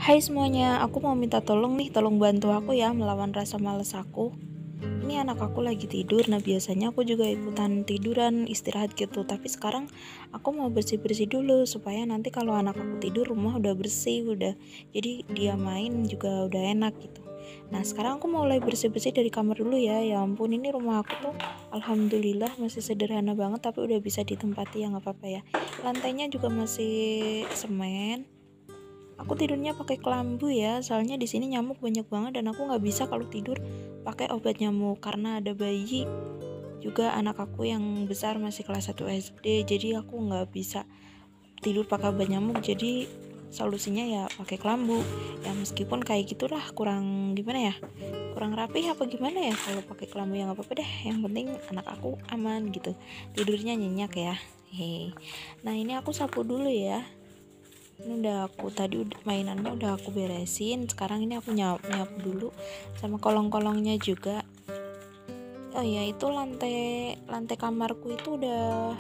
Hai semuanya, aku mau minta tolong nih, tolong bantu aku ya melawan rasa malas aku. Ini anak aku lagi tidur, nah biasanya aku juga ikutan tiduran, istirahat gitu. Tapi sekarang aku mau bersih-bersih dulu supaya nanti kalau anak aku tidur rumah udah bersih, udah jadi dia main juga udah enak gitu. Nah sekarang aku mau mulai bersih-bersih dari kamar dulu ya. Ya ampun, ini rumah aku tuh alhamdulillah masih sederhana banget tapi udah bisa ditempati ya, nggak apa-apa ya. Lantainya juga masih semen. Aku tidurnya pakai kelambu ya, soalnya di sini nyamuk banyak banget dan aku nggak bisa kalau tidur pakai obat nyamuk karena ada bayi juga anak aku yang besar masih kelas 1 SD, jadi aku nggak bisa tidur pakai obat nyamuk. Jadi solusinya ya pakai kelambu. Ya meskipun kayak gitulah kurang gimana ya, kurang rapi apa gimana ya kalau pakai kelambu, ya nggak apa-apa deh. Yang penting anak aku aman gitu, tidurnya nyenyak ya. Hehe. Nah ini aku sapu dulu ya. Ini udah aku tadi mainannya udah aku beresin, sekarang ini aku nyapu dulu sama kolong-kolongnya juga. Oh ya, itu lantai kamarku itu udah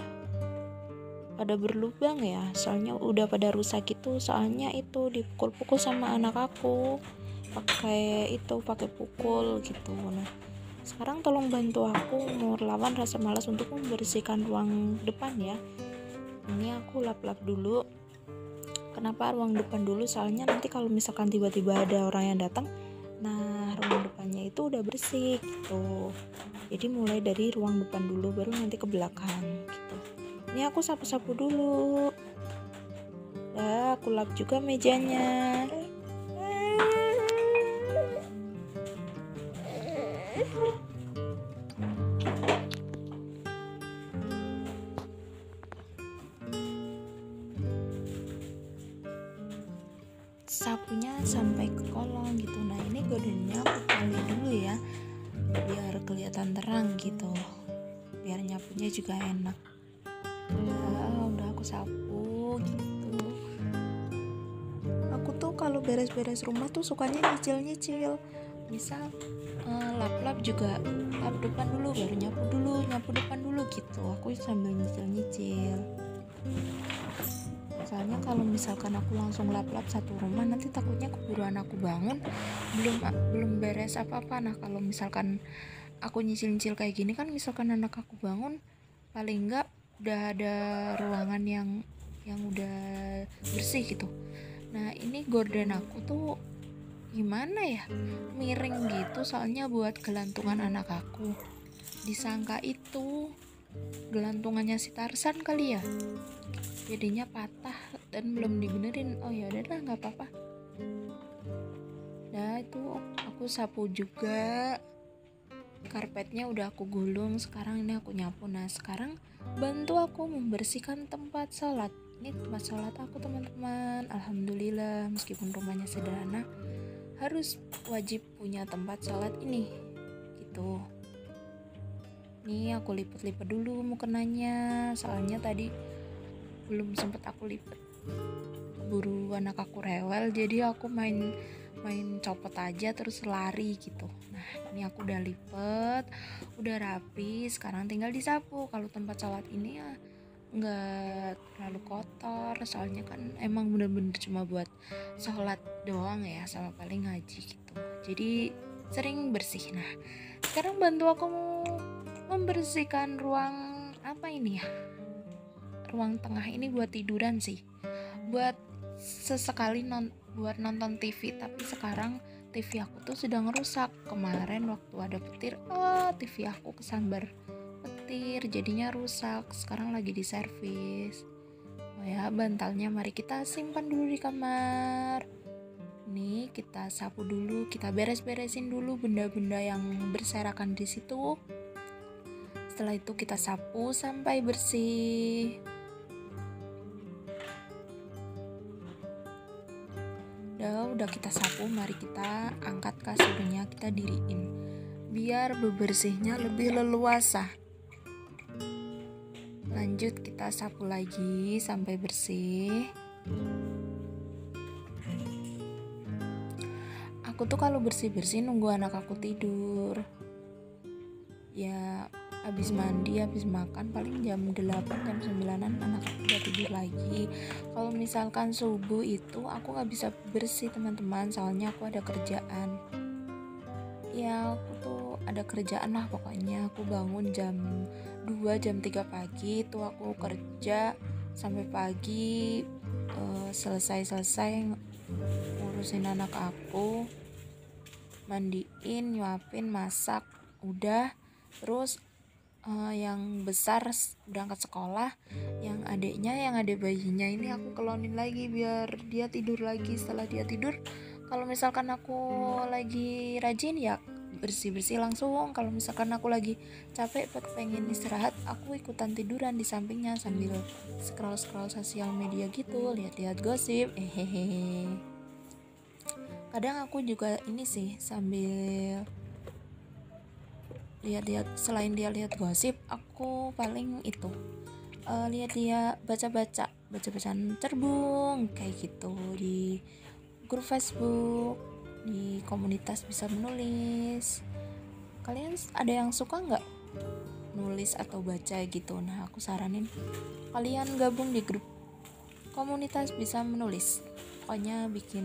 pada berlubang ya, soalnya udah pada rusak gitu, soalnya itu dipukul-pukul sama anak aku pakai pukul gitu. Nah sekarang tolong bantu aku melawan rasa malas untuk membersihkan ruang depan ya. Ini aku lap-lap dulu. Kenapa ruang depan dulu? Soalnya nanti kalau misalkan tiba-tiba ada orang yang datang, nah ruang depannya itu udah bersih gitu. Jadi mulai dari ruang depan dulu, baru nanti ke belakang gitu. Ini aku sapu-sapu dulu. Nah, aku lap juga mejanya. Sapunya sampai ke kolong gitu. Nah ini gordennya aku kali dulu ya, biar kelihatan terang gitu, biar nyapunya juga enak. Nah, udah aku sapu gitu. Aku tuh kalau beres-beres rumah tuh sukanya nyicil-nyicil. Misal lap-lap juga lap depan dulu, baru nyapu depan dulu gitu. Aku sambil nyicil-nyicil. Soalnya kalau misalkan aku langsung lap-lap satu rumah, nanti takutnya keburuan aku bangun belum beres apa-apa. Nah kalau misalkan aku nyicil-nyicil kayak gini kan, misalkan anak aku bangun, paling enggak udah ada ruangan yang udah bersih gitu. Nah ini gorden aku tuh gimana ya, miring gitu soalnya buat gelantungan anak aku. Disangka itu gelantungannya si Tarsan kali ya, jadinya patah dan belum dibenerin. Oh ya udahlah, nggak apa-apa. Nah itu aku sapu juga, karpetnya udah aku gulung, sekarang ini aku nyapu. Nah sekarang bantu aku membersihkan tempat sholat. Ini tempat sholat aku teman-teman. Alhamdulillah meskipun rumahnya sederhana, harus wajib punya tempat sholat ini gitu. Nih aku lipet-lipet dulu mukenanya, soalnya tadi belum sempet aku lipet, buru anak aku rewel, jadi aku main copot aja terus lari gitu. Nah ini aku udah lipet, udah rapi, sekarang tinggal disapu. Kalau tempat sholat ini ya nggak terlalu kotor, soalnya kan emang bener-bener cuma buat sholat doang ya, sama paling ngaji gitu, jadi sering bersih. Nah sekarang bantu aku membersihkan ruang apa ini ya, ruang tengah ini buat tiduran sih, buat sesekali buat nonton TV. Tapi sekarang TV aku tuh sedang rusak. Kemarin waktu ada petir, TV aku kesambar petir jadinya rusak, sekarang lagi diservis. Oh ya, bantalnya mari kita simpan dulu di kamar. Nih kita sapu dulu, kita beres-beresin dulu benda-benda yang berserakan di situ. Setelah itu kita sapu sampai bersih. Udah kita sapu, mari kita angkat kasurnya, kita diriin biar bebersihnya lebih leluasa. Lanjut kita sapu lagi sampai bersih. Aku tuh kalau bersih-bersih nunggu anak aku tidur. Ya Habis mandi, habis makan paling jam 8 jam 9-an anak aku udah tidur lagi. Kalau misalkan subuh itu aku nggak bisa bersih teman-teman, soalnya aku ada kerjaan. Ya aku tuh ada kerjaan lah, pokoknya aku bangun jam 2 jam 3 pagi itu aku kerja sampai pagi, selesai ngurusin anak aku, mandiin, nyuapin, masak, udah. Terus yang besar berangkat sekolah, yang adik bayinya ini aku kelonin lagi biar dia tidur lagi. Setelah dia tidur, kalau misalkan aku lagi rajin ya bersih langsung. Kalau misalkan aku lagi capek pengen istirahat, aku ikutan tiduran di sampingnya sambil scroll sosial media gitu, lihat gosip. Kadang aku juga ini sih sambil lihat selain dia lihat gosip, aku paling itu lihat dia bacaan cerbung kayak gitu di grup Facebook, di komunitas bisa menulis. Kalian ada yang suka nggak nulis atau baca gitu? Nah aku saranin kalian gabung di grup komunitas bisa menulis, pokoknya bikin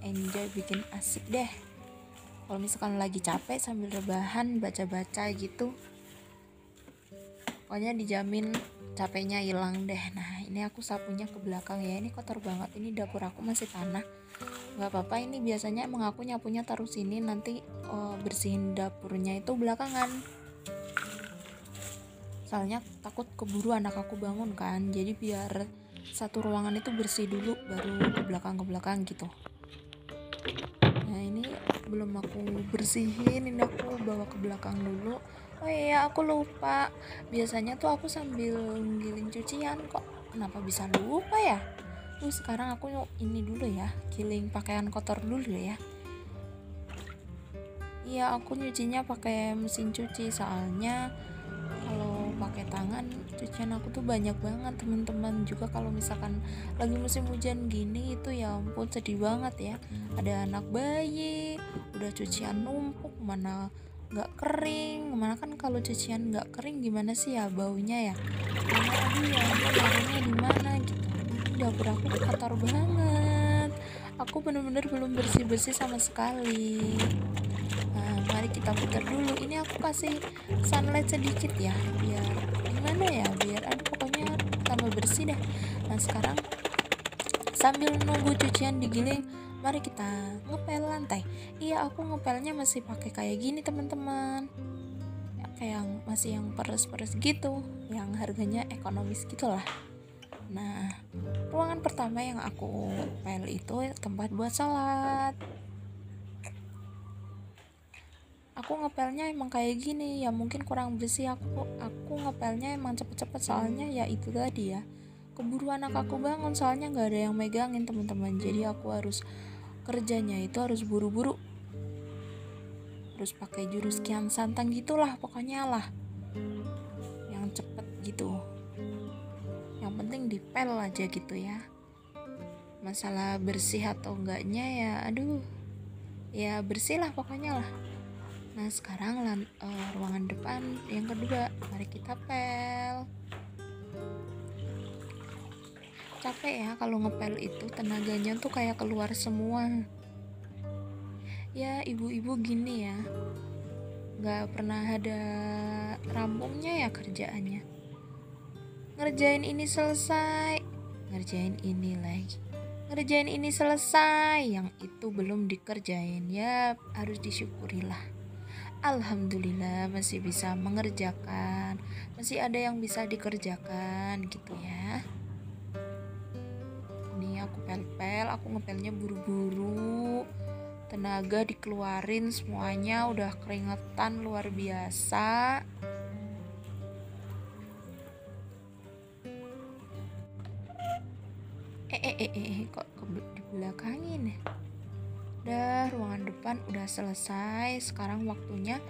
enjoy, bikin asik deh. Kalau misalkan lagi capek sambil rebahan baca-baca gitu, pokoknya dijamin capeknya hilang deh. Nah ini aku sapunya ke belakang ya, ini kotor banget, ini dapur aku masih tanah. Gak apa-apa, ini biasanya emang aku nyapunya taruh sini, nanti bersihin dapurnya itu belakangan, soalnya takut keburu anak aku bangun kan. Jadi biar satu ruangan itu bersih dulu baru ke belakang gitu. Nah ini belum aku bersihin, ini aku bawa ke belakang dulu. Oh iya aku lupa, biasanya tuh aku sambil giling cucian, kok kenapa bisa lupa ya. Sekarang aku ini dulu ya, giling pakaian kotor dulu ya. Iya aku nyucinya pakai mesin cuci, soalnya kalau pakai tangan cucian aku tuh banyak banget teman-teman. Juga kalau misalkan lagi musim hujan gini itu ya ampun sedih banget ya, ada anak bayi udah cucian numpuk, mana nggak kering, mana kan kalau cucian nggak kering gimana sih ya baunya ya. Mana aduh ya ampun naruhnya di mana gitu. Dapur aku kotor banget, aku bener-bener belum bersih sama sekali. Nah, mari kita putar dulu. Ini aku kasih sunlight sedikit ya, biar gimana ya, biar aduh pokoknya tambah bersih deh. Nah sekarang sambil nunggu cucian digiling, mari kita ngepel lantai. Iya aku ngepelnya masih pakai kayak gini teman-teman, ya, kayak masih yang peres gitu, yang harganya ekonomis gitulah. Nah ruangan pertama yang aku pel itu tempat buat sholat. Aku ngepelnya emang kayak gini ya, mungkin kurang bersih. Aku ngepelnya emang cepet-cepet, soalnya ya itu tadi ya, keburu anak aku bangun, soalnya nggak ada yang megangin teman-teman. Jadi aku harus kerjanya itu harus buru-buru, harus pakai jurus kian santang gitulah pokoknya lah, yang cepet gitu. Yang penting dipel aja gitu ya. Masalah bersih atau enggaknya ya aduh, ya bersih lah pokoknya lah. Nah sekarang ruangan depan yang kedua, mari kita pel. Capek ya kalau ngepel itu, tenaganya tuh kayak keluar semua. Ya ibu-ibu gini ya, gak pernah ada rampungnya ya kerjaannya. Ngerjain ini selesai, ngerjain ini lagi, ngerjain ini selesai, yang itu belum dikerjain. Ya harus disyukurilah, alhamdulillah masih bisa mengerjakan, masih ada yang bisa dikerjakan gitu ya. Ini aku pel-pel, aku ngepelnya buru-buru, tenaga dikeluarin semuanya, udah keringetan luar biasa. Kok dibelakangin ya. Udah ruangan depan udah selesai, sekarang waktunya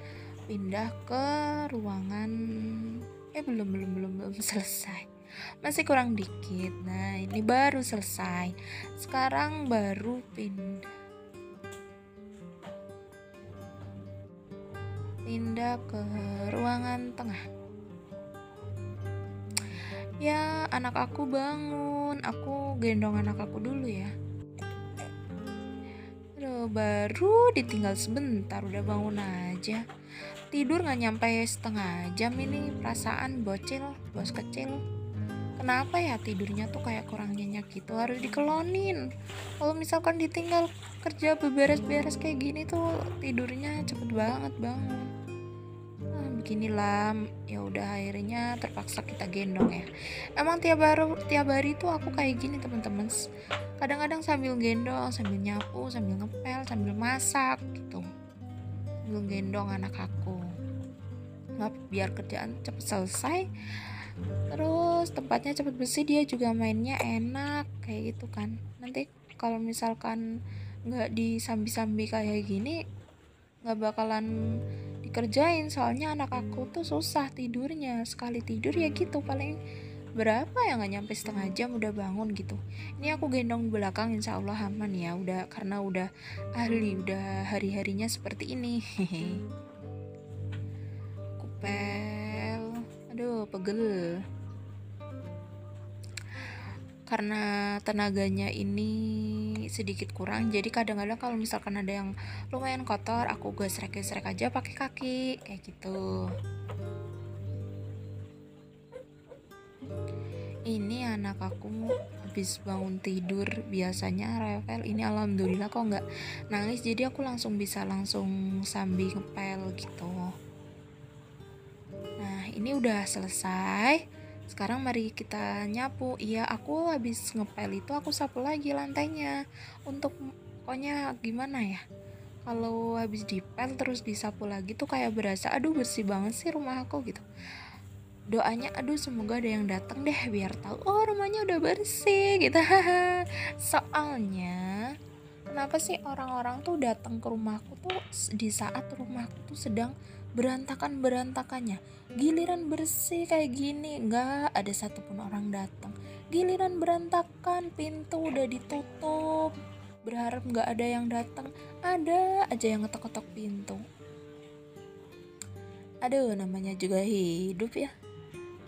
pindah ke ruangan belum selesai, masih kurang dikit. Nah ini baru selesai, sekarang baru pindah. pindah ke ruangan tengah. Ya, anak aku bangun. Aku gendong anak aku dulu ya. Aduh, baru ditinggal sebentar udah bangun aja. Tidur gak nyampe setengah jam ini, perasaan bocil, bos kecil. Kenapa ya tidurnya tuh kayak kurang nyenyak gitu, harus dikelonin. Kalau misalkan ditinggal kerja beberes-beres kayak gini tuh tidurnya cepet banget bangun. Beginilah, ya udah akhirnya terpaksa kita gendong ya. Emang tiap hari tuh aku kayak gini teman-teman. Kadang-kadang sambil gendong, sambil nyapu, sambil ngepel, sambil masak gitu. Sambil gendong anak aku. Biar kerjaan cepet selesai. Terus tempatnya cepet bersih, dia juga mainnya enak kayak gitu kan. Nanti kalau misalkan nggak disambi-sambi kayak gini, nggak bakalan dikerjain, soalnya anak aku tuh susah tidurnya. Sekali tidur ya gitu paling berapa ya, nggak nyampe setengah jam udah bangun gitu. Ini aku gendong belakang, insya Allah aman ya, udah karena udah ahli, udah hari-harinya seperti ini. Kupel, aduh pegel karena tenaganya ini sedikit kurang, jadi kadang-kadang kalau misalkan ada yang lumayan kotor aku gesrek-gesrek aja pakai kaki kayak gitu. Ini anak aku habis bangun tidur, biasanya Rafael ini alhamdulillah kok nggak nangis, jadi aku bisa langsung sambil ngepel gitu. Nah ini udah selesai, sekarang mari kita nyapu. Iya, aku habis ngepel itu aku sapu lagi lantainya. Untuk pokoknya gimana ya, kalau habis dipel terus disapu lagi tuh kayak berasa aduh bersih banget sih rumah aku gitu. Doanya aduh semoga ada yang datang deh biar tahu oh rumahnya udah bersih gitu. Soalnya kenapa sih orang-orang tuh datang ke rumahku tuh di saat rumahku tuh sedang berantakannya, giliran bersih kayak gini nggak ada satupun orang datang. Giliran berantakan, pintu udah ditutup, berharap nggak ada yang datang, ada aja yang ngetok-ketok pintu. Aduh, namanya juga hidup ya.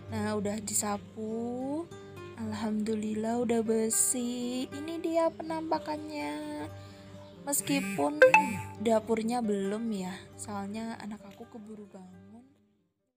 Nah udah disapu, alhamdulillah udah bersih. Ini dia penampakannya. Meskipun dapurnya belum ya, soalnya anak aku keburu bangun.